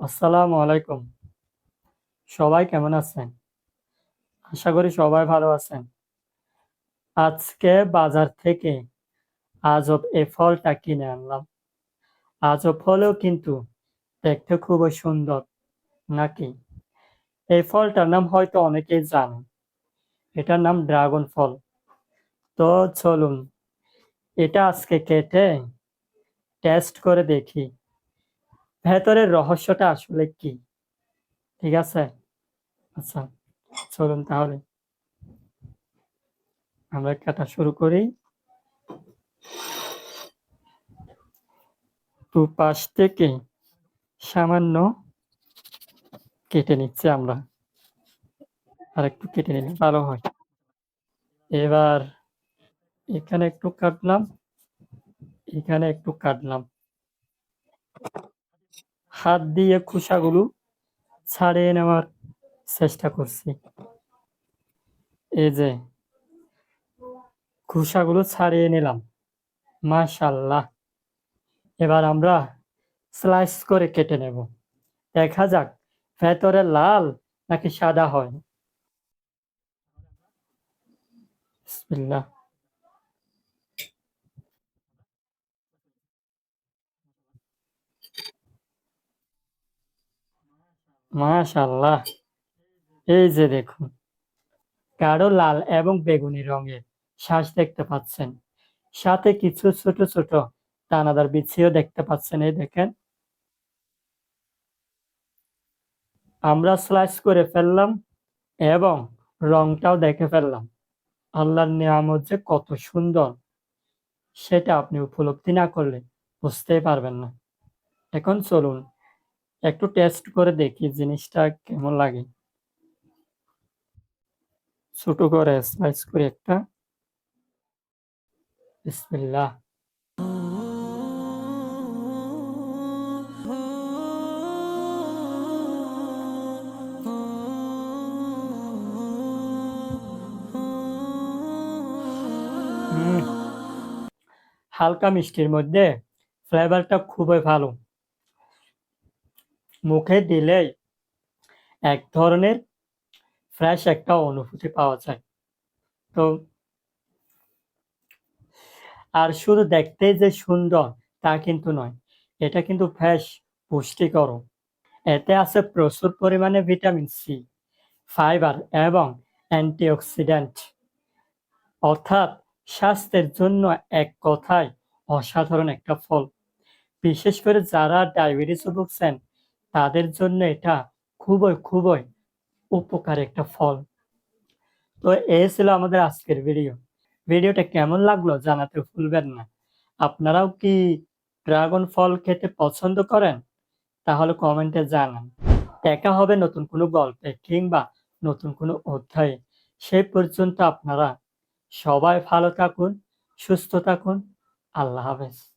আসসালামু আলাইকুম। সবাই কেমন আছেন? আশা করি সবাই ভালো আছেন। আজকে বাজার থেকে আজব এই ফলটা কিনে আনলাম। আজব হলেও কিন্তু দেখতে খুবই সুন্দর, নাকি? এই ফলটার নাম হয়তো অনেকেই জানেন। এটার নাম ড্রাগন ফল। তো চলুন এটা আজকে কেটে টেস্ট করে দেখি ভেতরের রহস্যটা আসলে কি। ঠিক আছে? আচ্ছা, চলুন তাহলে আমরা কাটা শুরু করি। দুপাশ থেকে সামান্য কেটে নিচ্ছি আমরা। আরেকটু কেটে নিলে ভালো হয়। এবার এখানে একটু কাটলাম, এখানে একটু কাটলাম। হাত দিয়ে খোসাগুলো ছাড়িয়ে নেওয়ার চেষ্টা করছি। এই যে খোসাগুলো ছাড়িয়ে নিলাম। মাশাআল্লাহ। এবার আমরা স্লাইস করে কেটে নেব। দেখা যাক ভেতরে লাল নাকি সাদা হয়। বিসমিল্লাহ। মাশাআল্লাহ। এই যে দেখুন, গাঢ় লাল এবং বেগুনি রঙের শ্বাস দেখতে পাচ্ছেন। সাথে কিছু ছোট ছোট দানাদার বিচিও দেখতে পাচ্ছেন। এই দেখেন, আমরা স্লাইস করে ফেললাম এবং রংটাও দেখে ফেললাম। আল্লাহর নিয়ামত যে কত সুন্দর সেটা আপনি উপলব্ধি না করলে বুঝতেই পারবেন না। এখন চলুন একটু টেস্ট করে দেখি জিনিসটা কেমন লাগে। ছোট করে স্লাইস করে একটা। বিসমিল্লাহ। হুম, হালকা মিষ্টির মধ্যে ফ্লেভারটা খুবই ভালো। মুখে দিলেই এক ধরনের ফ্রেশ একটা অনুভূতি পাওয়া যায়। তো আর শুধু দেখতেই যে সুন্দর তা কিন্তু নয়, এটা কিন্তু বেশ পুষ্টিকরও। এতে আছে প্রচুর পরিমাণে ভিটামিন সি, ফাইবার এবং অ্যান্টিঅক্সিডেন্ট, অর্থাৎ স্বাস্থ্যের জন্য এক কথায় অসাধারণ একটা ফল। বিশেষ করে যারা ডায়াবেটিসে ভুগছেন তাদের জন্য এটা খুবই খুবই উপকারী একটা ফল। তো এই ছিল আমাদের আজকের ভিডিও। ভিডিওটা কেমন লাগলো জানাতে ভুলবেন না। আপনারাও কি ড্রাগন ফল খেতে পছন্দ করেন? তাহলে কমেন্টে জানান। দেখা হবে নতুন কোনো গল্পে কিংবা নতুন কোনো অধ্যায়ে। সেই পর্যন্ত আপনারা সবাই ভালো থাকুন, সুস্থ থাকুন। আল্লাহ হাফেজ।